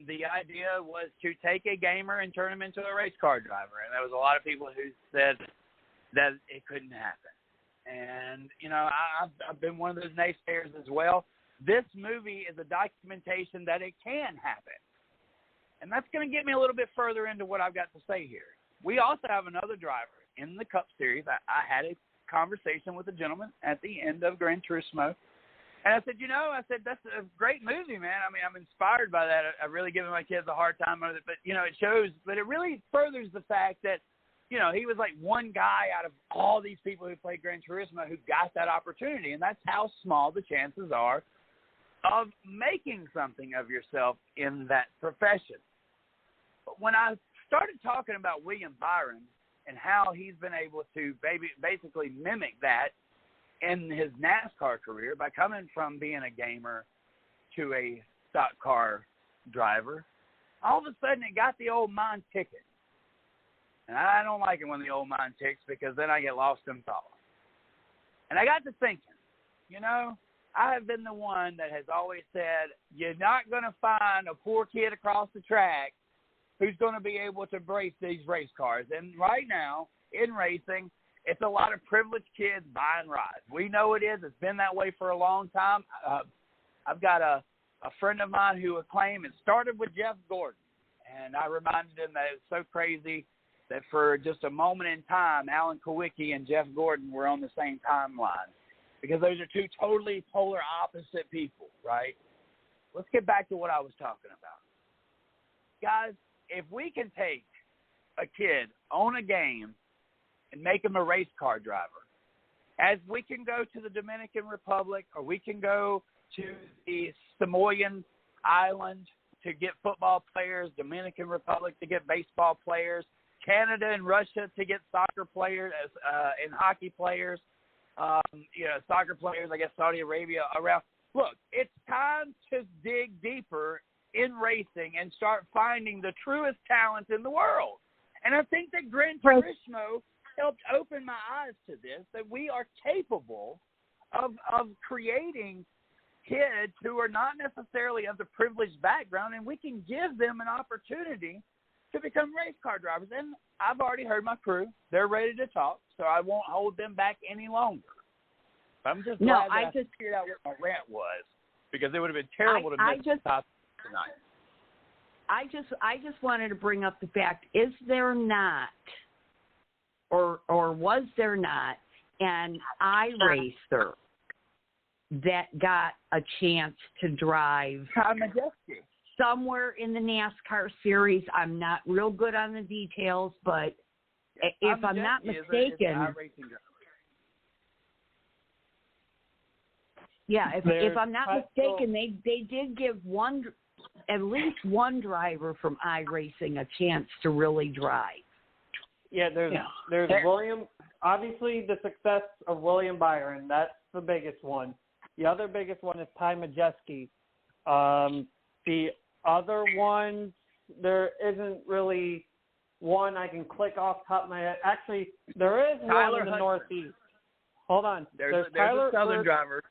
the idea was to take a gamer and turn him into a race car driver. And there was a lot of people who said that it couldn't happen. And, I've been one of those naysayers as well. This movie is a documentation that it can happen. And that's going to get me a little bit further into what I've got to say here. We also have another driver in the Cup Series. I had a conversation with a gentleman at the end of Gran Turismo. And I said, that's a great movie, man. I mean, I'm inspired by that. I've really given my kids a hard time on it. But, it shows, but it really furthers the fact that, he was like one guy out of all these people who played Gran Turismo who got that opportunity. And that's how small the chances are of making something of yourself in that profession. But when I started talking about William Byron and how he's been able to basically mimic that in his NASCAR career by coming from being a gamer to a stock car driver, all of a sudden it got the old mind ticking. And I don't like it when the old mind ticks because then I get lost in thought. And I got to thinking, I have been the one that has always said, you're not going to find a poor kid across the track who's going to be able to brace these race cars. And right now, in racing, it's a lot of privileged kids buying rides. We know it is. It's been that way for a long time. I've got a friend of mine who would claim it started with Jeff Gordon. And I reminded him that it's so crazy that for just a moment in time, Alan Kowicki and Jeff Gordon were on the same timeline. Because those are two totally polar opposite people, right? Let's get back to what I was talking about. Guys, if we can take a kid, own a game, and make him a race car driver, as we can go to the Dominican Republic or we can go to the Samoan Island to get football players, Dominican Republic to get baseball players, Canada and Russia to get soccer players and hockey players, soccer players, I guess Saudi Arabia around. Look, it's time to dig deeper in racing and start finding the truest talent in the world. And I think that Gran Turismo helped open my eyes to this, that we are capable of creating kids who are not necessarily of the privileged background, and we can give them an opportunity to become race car drivers. And I've already heard my crew. They're ready to talk, so I won't hold them back any longer. I'm just glad that I figured out what my rant was, because it would have been terrible to miss the top tonight. I just wanted to bring up the fact, is there not, or was there not, an iRacer that got a chance to drive somewhere in the NASCAR series? I'm not real good on the details, but if I'm not mistaken, if I'm not mistaken, they did give at least one driver from iRacing a chance to really drive. Yeah, there's William. Obviously, the success of William Byron, that's the biggest one. The other biggest one is Ty Majeski. The other ones, there isn't really one I can click off the top of my head. Actually, there is Tyler one in the Hudson. Northeast. Hold on. There's Tyler, a Southern driver.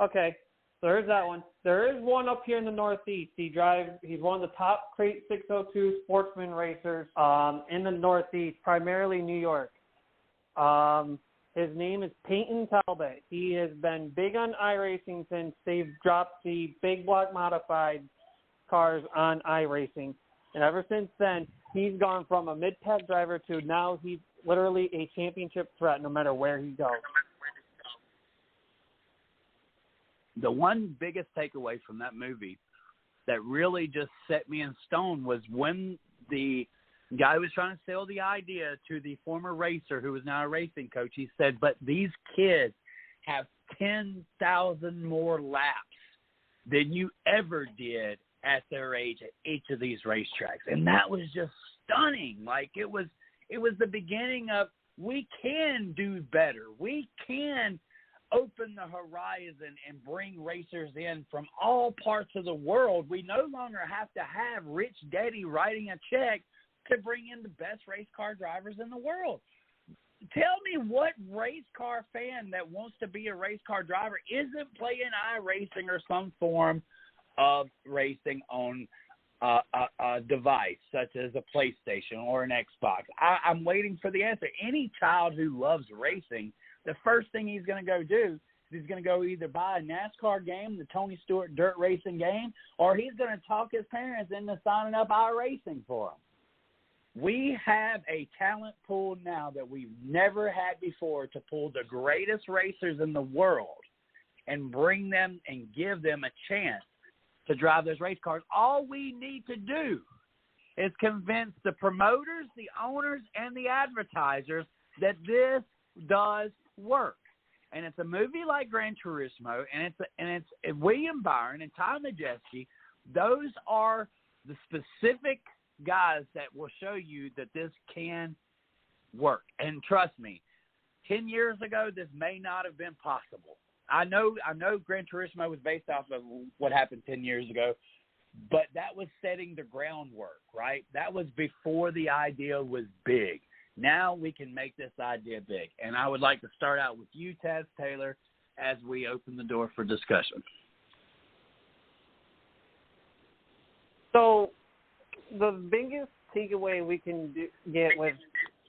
Okay, there is that one. There is one up here in the Northeast. He's one of the top Crate 602 sportsman racers in the Northeast, primarily New York. His name is Peyton Talbot. He has been big on iRacing since they've dropped the big block modified cars on iRacing. And ever since then, he's gone from a mid-pack driver to now he's literally a championship threat no matter where he goes. The one biggest takeaway from that movie that really just set me in stone was when the guy was trying to sell the idea to the former racer who is now a racing coach. He said, but these kids have 10,000 more laps than you ever did at their age at each of these racetracks. And that was just stunning. Like it was the beginning of, we can do better. We can open the horizon and bring racers in from all parts of the world. We no longer have to have Rich Daddy writing a check to bring in the best race car drivers in the world. Tell me what race car fan that wants to be a race car driver isn't playing iRacing or some form of racing on a device such as a PlayStation or an Xbox? I'm waiting for the answer. Any child who loves racing, the first thing he's going to go do is he's going to go either buy a NASCAR game, the Tony Stewart dirt racing game, or he's going to talk his parents into signing up iRacing for him. We have a talent pool now that we've never had before to pull the greatest racers in the world and bring them and give them a chance to drive those race cars. All we need to do is convince the promoters, the owners, and the advertisers that this does work. And it's a movie like Gran Turismo, and it's William Byron and Tom Majeski. Those are the specific guys that will show you that this can work. And trust me, 10 years ago, this may not have been possible. I know Gran Turismo was based off of what happened 10 years ago, but that was setting the groundwork, right? That was before the idea was big. Now we can make this idea big. And I would like to start out with you, Taz Taylor, as we open the door for discussion. So the biggest takeaway we can get with,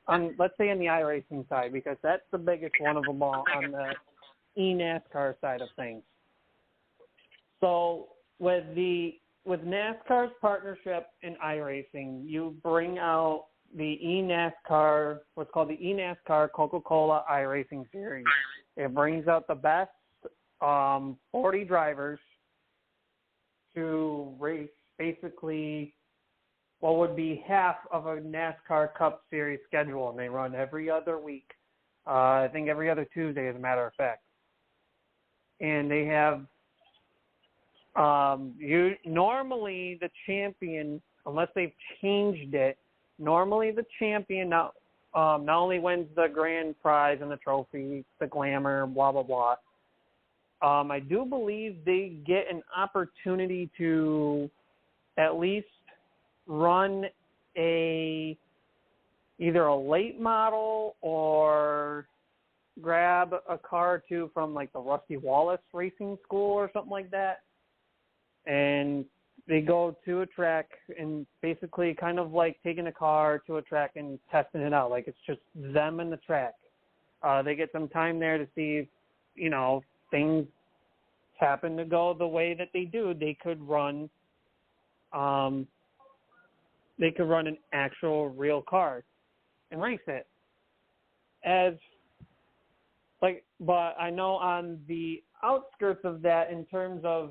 let's say on the iRacing side, because that's the biggest one of them all on the eNASCAR side of things. So with NASCAR's partnership in iRacing, you bring out the eNASCAR, what's called the eNASCAR Coca-Cola iRacing Series. It brings out the best 40 drivers to race basically what would be half of a NASCAR Cup Series schedule, and they run every other week. I think every other Tuesday, as a matter of fact. And they have normally the champion, unless they've changed it, normally the champion not only wins the grand prize and the trophy, the glamour, blah, blah, blah. I do believe they get an opportunity to at least run either a late model or grab a car or two from like the Rusty Wallace Racing School or something like that. And they go to a track and basically kind of like taking a car to a track and testing it out. Like it's just them and the track. They get some time there to see if, things happen to go the way that they do. They could run an actual real car and race it. But I know on the outskirts of that, in terms of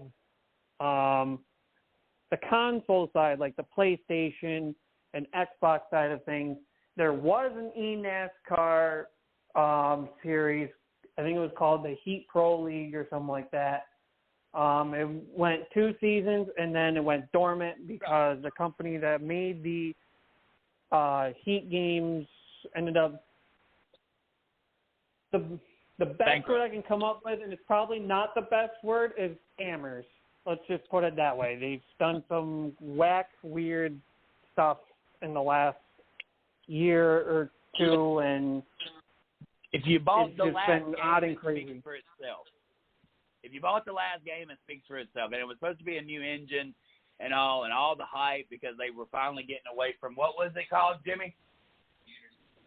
the console side, like the PlayStation and Xbox side of things, there was an eNASCAR series. I think it was called the Heat Pro League or something like that. It went 2 seasons, and then it went dormant because the company that made the Heat games ended up the best word I can come up with, and it's probably not the best word, is scammers. Let's just put it that way. They've done some whack, weird stuff in the last year or two, and if you bought it's the just last been game, odd and it crazy. speaks for itself. If you bought the last game, it speaks for itself. And it was supposed to be a new engine and all the hype because they were finally getting away from, what was it called, Jimmy?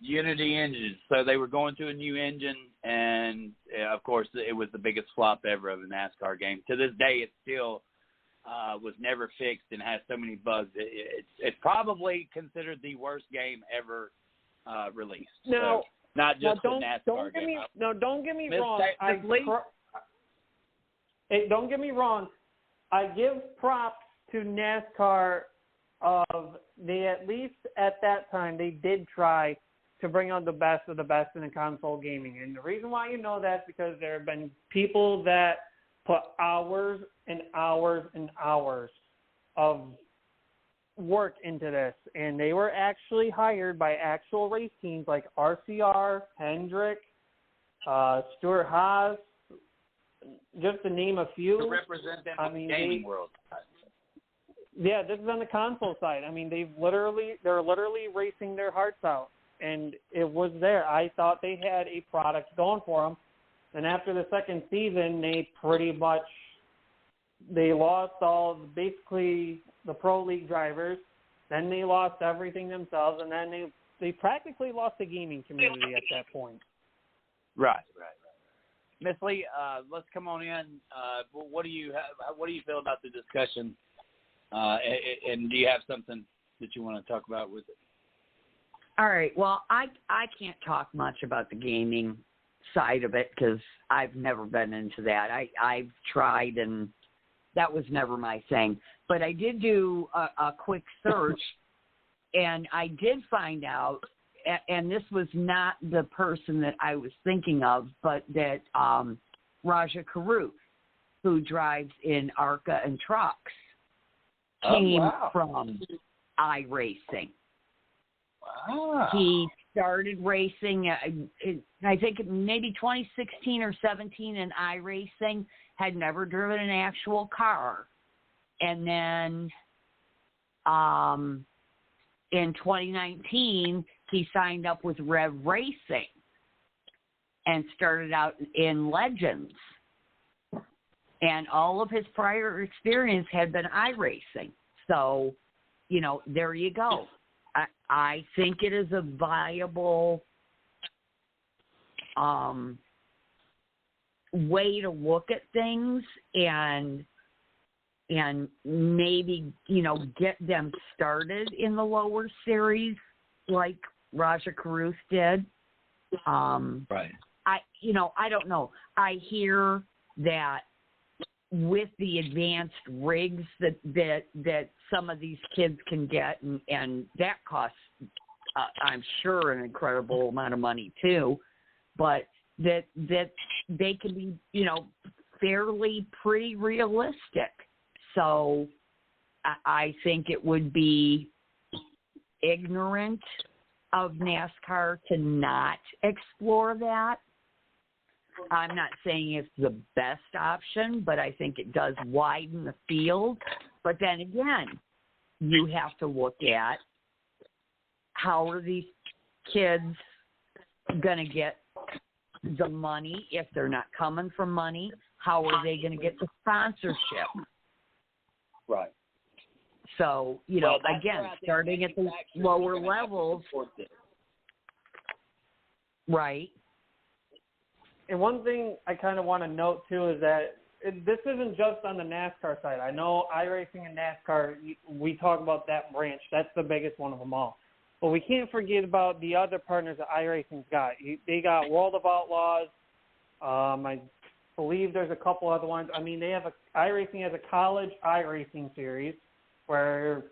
Unity engine. So they were going to a new engine, and of course it was the biggest flop ever of a NASCAR game. To this day, it still was never fixed and has so many bugs. It's probably considered the worst game ever released. No, so not just the NASCAR game. Don't get me wrong. Don't get me wrong. I give props to NASCAR of they at least at that time they did try to bring out the best of the best in the console gaming. And the reason why you know that is because there have been people that put hours and hours and hours of work into this. And they were actually hired by actual race teams like RCR, Hendrick, Stuart Haas, just to name a few. To represent them in the gaming world. Yeah, this is on the console side. I mean, they're literally racing their hearts out. And it was there. I thought they had a product going for them. And after the second season, they lost all, basically the pro league drivers. Then they lost everything themselves, and then they practically lost the gaming community at that point. Right. Miss Lee, let's come on in. What do you feel about the discussion? And do you have something that you want to talk about with it? All right. Well, I can't talk much about the gaming side of it because I've never been into that. I've tried, and that was never my thing. But I did do a quick search, and I did find out, and this was not the person that I was thinking of, but that Raja Karuth, who drives in ARCA and trucks, came from iRacing. Wow. He started racing, I think maybe 2016 or 17 in iRacing, had never driven an actual car. And then in 2019, he signed up with Rev Racing and started out in Legends. And all of his prior experience had been iRacing. So, there you go. I think it is a viable way to look at things and maybe, get them started in the lower series like Raja Karuth did. Right. I don't know. I hear that with the advanced rigs that some of these kids can get, and that costs, I'm sure, an incredible amount of money too, but that they can be, fairly pretty realistic. So I think it would be ignorant of NASCAR to not explore that. I'm not saying it's the best option, but I think it does widen the field. But then again, you have to look at how are these kids going to get the money if they're not coming from money? How are they going to get the sponsorship? Right. So, again, starting at the lower levels. Right. And one thing I kind of want to note, too, is that this isn't just on the NASCAR side. I know iRacing and NASCAR, we talk about that branch. That's the biggest one of them all. But we can't forget about the other partners that iRacing's got. They got World of Outlaws. I believe there's a couple other ones. I mean, iRacing has a college iRacing series where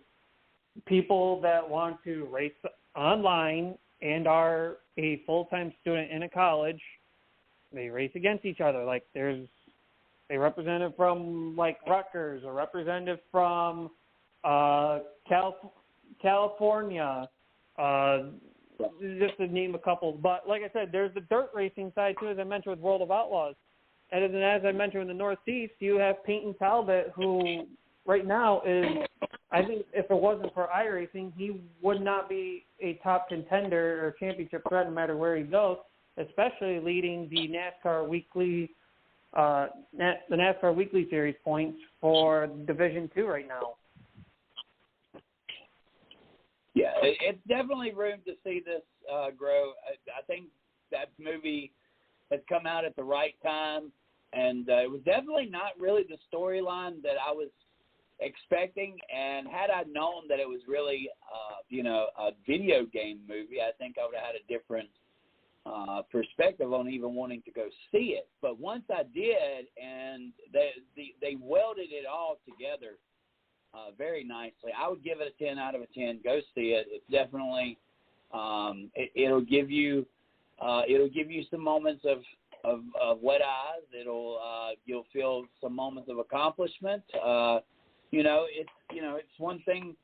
people that want to race online and are a full-time student in a college, they race against each other. Like there's a representative from like Rutgers, a representative from California, just to name a couple. But like I said, there's the dirt racing side too, as I mentioned with World of Outlaws. And then as I mentioned in the Northeast, you have Peyton Talbot, who right now is, I think if it wasn't for iRacing, he would not be a top contender or championship threat no matter where he goes, especially leading the NASCAR Weekly Series points for Division II right now. Yeah, it's definitely room to see this grow. I think that movie has come out at the right time, and it was definitely not really the storyline that I was expecting. And had I known that it was really, a video game movie, I think I would have had a different perspective on even wanting to go see it. But once I did, and they welded it all together very nicely, I would give it a 10 out of a 10. Go see it. It's definitely it'll give you some moments of wet eyes. You'll feel some moments of accomplishment. It's one thing,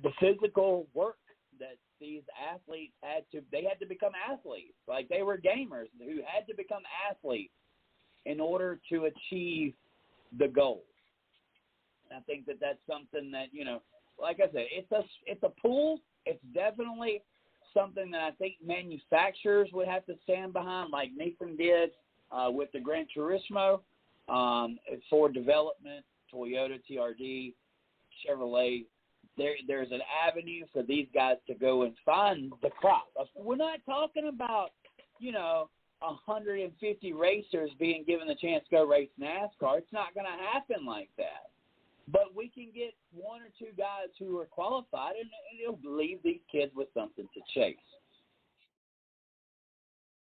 the physical work that these athletes had to become athletes. Like they were gamers who had to become athletes in order to achieve the goal. I think that that's something that, like I said, it's a pool. It's definitely something that I think manufacturers would have to stand behind, like Nissan did with the Gran Turismo for development, Toyota TRD, Chevrolet, there's an avenue for these guys to go and find the crop. We're not talking about, 150 racers being given the chance to go race NASCAR. It's not going to happen like that. But we can get one or two guys who are qualified, and it'll leave these kids with something to chase.